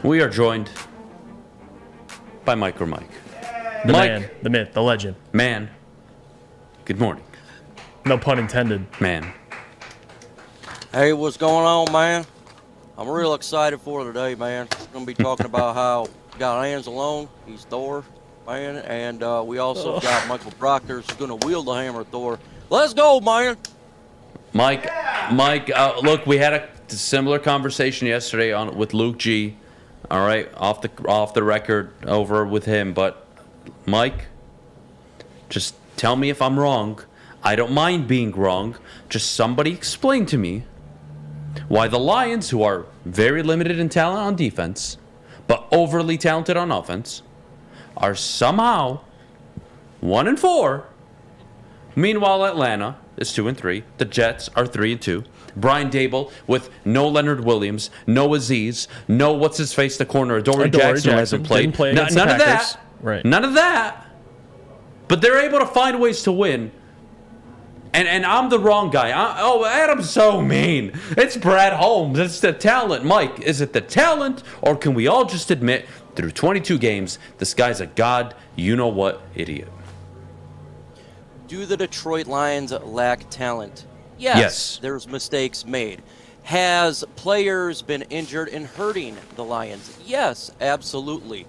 We are joined by MicroMike. The Mike, man, the myth, the legend. man, good morning. No pun intended. Man. Hey, what's going on, man? I'm real excited for today, man. We're going to be talking about how we got Hans alone. He's Thor, man. And we also got Michael Proctor who's going to wield the hammer, Thor. Let's go, man. Mike, look, we had a similar conversation yesterday with Luke G. All right, off the record over with him. But, Mike, just tell me if I'm wrong. I don't mind being wrong. Just somebody explain to me why the Lions, who are very limited in talent on defense, but overly talented on offense, are somehow 1-4. Meanwhile, Atlanta is 2-3. The Jets are 3-2. Brian Dable with no Leonard Williams, no Aziz, no what's his face, the corner, Adoree Jackson who hasn't played. Play None of that. Right. None of that. But they're able to find ways to win. And I'm the wrong guy. Adam's so mean. It's Brad Holmes. It's the talent. Mike, is it the talent, or can we all just admit through 22 games this guy's a god-you-know-what idiot? Do the Detroit Lions lack talent? Yes. There's mistakes made. Has players been injured and hurting the Lions? Yes, absolutely.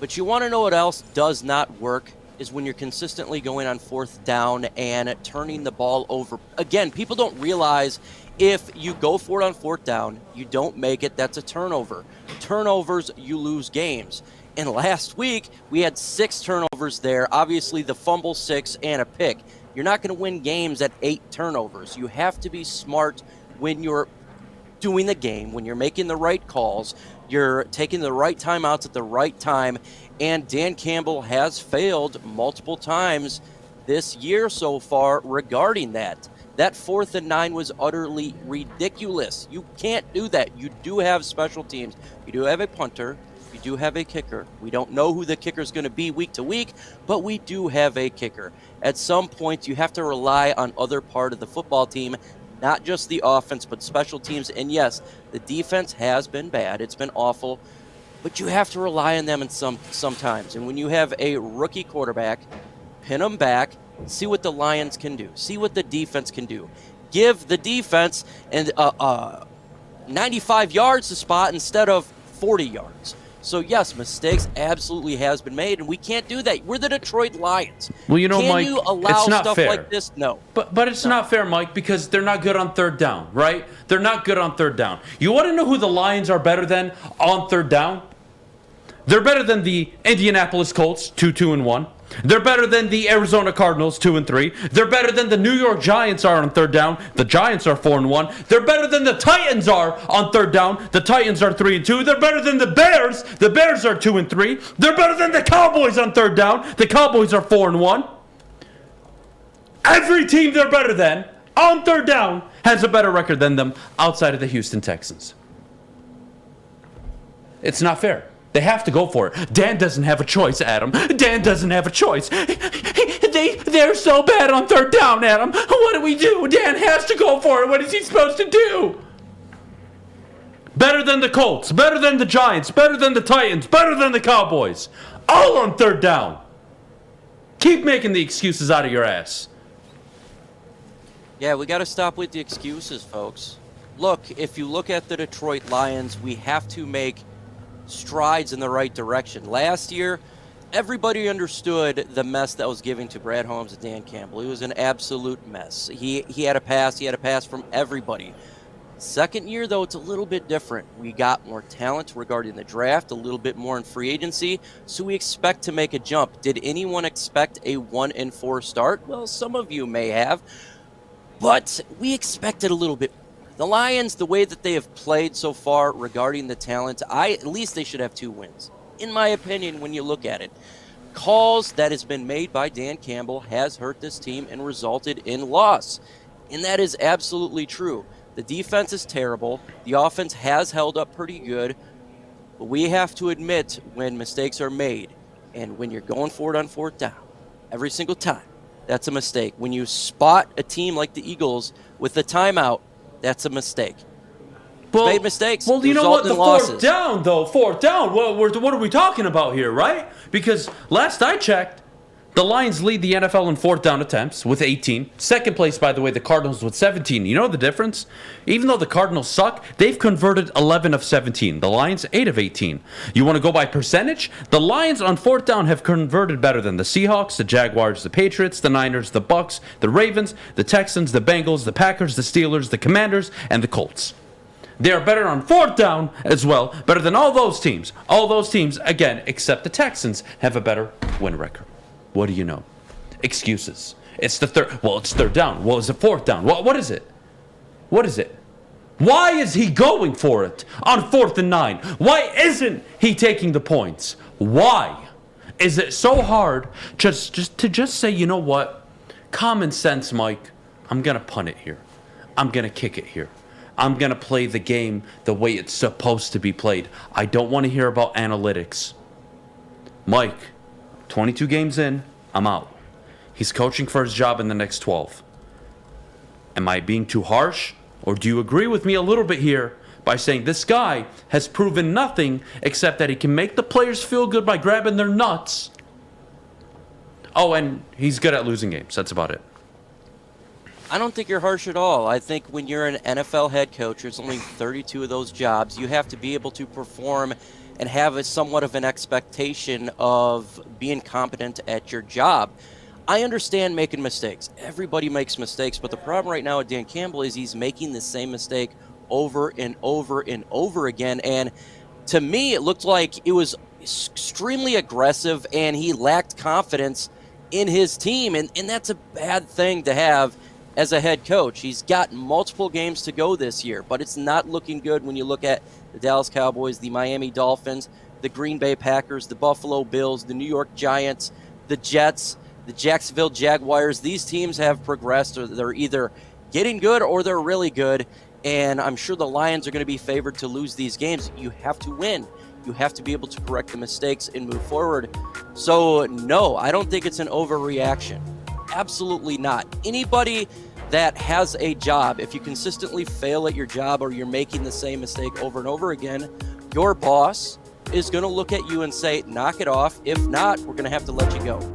But you want to know what else does not work? Is when you're consistently going on fourth down and turning the ball over. Again, people don't realize if you go for it on fourth down, you don't make it, that's a turnover. Turnovers, you lose games. And last week, we had 6 turnovers there. Obviously, the fumble 6 and a pick. You're not going to win games at 8 turnovers. You have to be smart when you're doing the game, when you're making the right calls, you're taking the right timeouts at the right time. And Dan Campbell has failed multiple times this year so far regarding that. That 4th and 9 was utterly ridiculous. You can't do that. You do have special teams. You do have a punter. You do have a kicker. We don't know who the kicker is going to be week to week, but we do have a kicker. At some point, you have to rely on other part of the football team, not just the offense, but special teams. And yes, the defense has been bad. It's been awful. But you have to rely on them in sometimes. And when you have a rookie quarterback, pin them back, see what the Lions can do. See what the defense can do. Give the defense 95 yards to spot instead of 40 yards. So, yes, mistakes absolutely has been made, and we can't do that. We're the Detroit Lions. Well, you know, can Mike, you allow it's not stuff fair. like this? No. But it's not fair, Mike, because they're not good on third down, right? They're not good on third down. You want to know who the Lions are better than on third down? They're better than the Indianapolis Colts, 2-1. They're better than the Arizona Cardinals, 2-3. They're better than the New York Giants are on third down. The Giants are 4-1. They're better than the Titans are on third down. The Titans are 3-2. They're better than the Bears. The Bears are 2-3. They're better than the Cowboys on third down. The Cowboys are 4-1. Every team they're better than on third down has a better record than them outside of the Houston Texans. It's not fair. They have to go for it. Dan doesn't have a choice, Adam. Dan doesn't have a choice. They're so bad on third down, Adam. What do we do? Dan has to go for it. What is he supposed to do? Better than the Colts, better than the Giants, better than the Titans, better than the Cowboys. All on third down. Keep making the excuses out of your ass. Yeah, we got to stop with the excuses, folks. Look, if you look at the Detroit Lions, we have to make strides in the right direction. Last year, everybody understood the mess that was given to Brad Holmes and Dan Campbell. It was an absolute mess. He had a pass from everybody. Second year, though, it's a little bit different. We got more talent regarding the draft, a little bit more in free agency, so we expect to make a jump. Did anyone expect a 1-4 start? Well, some of you may have, but we expected a little bit. The Lions, the way that they have played so far regarding the talent, at least they should have 2 wins. In my opinion, when you look at it, calls that has been made by Dan Campbell has hurt this team and resulted in loss. And that is absolutely true. The defense is terrible. The offense has held up pretty good. But we have to admit when mistakes are made and when you're going for it on fourth down, every single time, that's a mistake. When you spot a team like the Eagles with a timeout, that's a mistake. made mistakes. Well, you know what? Result in The losses. fourth down, though. Fourth down. What are we talking about here, right? Because last I checked, the Lions lead the NFL in fourth down attempts with 18. Second place, by the way, the Cardinals with 17. You know the difference? Even though the Cardinals suck, they've converted 11 of 17. The Lions, 8 of 18. You want to go by percentage? The Lions on fourth down have converted better than the Seahawks, the Jaguars, the Patriots, the Niners, the Bucks, the Ravens, the Texans, the Bengals, the Packers, the Steelers, the Commanders, and the Colts. They are better on fourth down as well, better than all those teams. All those teams, again, except the Texans, have a better win record. What do you know? Excuses. It's the third. Well, it's third down. Well, it's the fourth down. What is it? What is it? Why is he going for it on 4th and 9? Why isn't he taking the points? Why is it so hard just to say, you know what? Common sense, Mike. I'm gonna punt it here. I'm gonna kick it here. I'm gonna play the game the way it's supposed to be played. I don't want to hear about analytics. Mike. 22 games in, I'm out. He's coaching for his job in the next 12. Am I being too harsh? Or do you agree with me a little bit here by saying this guy has proven nothing except that he can make the players feel good by grabbing their nuts? Oh, and he's good at losing games. That's about it. I don't think you're harsh at all. I think when you're an NFL head coach, there's only 32 of those jobs. You have to be able to perform and have a somewhat of an expectation of being competent at your job. I understand making mistakes. Everybody makes mistakes, but the problem right now with Dan Campbell is he's making the same mistake over and over and over again. And to me, it looked like it was extremely aggressive and he lacked confidence in his team. And that's a bad thing to have as a head coach. He's got multiple games to go this year, but it's not looking good when you look at the Dallas Cowboys, the Miami Dolphins, the Green Bay Packers, the Buffalo Bills, the New York Giants, the Jets, the Jacksonville Jaguars. These teams have progressed, or they're either getting good or they're really good, and I'm sure the Lions are going to be favored to lose these games. You have to win. You have to be able to correct the mistakes and move forward. So, no, I don't think it's an overreaction. Absolutely not. Anybody that has a job, if you consistently fail at your job or you're making the same mistake over and over again, your boss is going to look at you and say, knock it off. If not, we're going to have to let you go.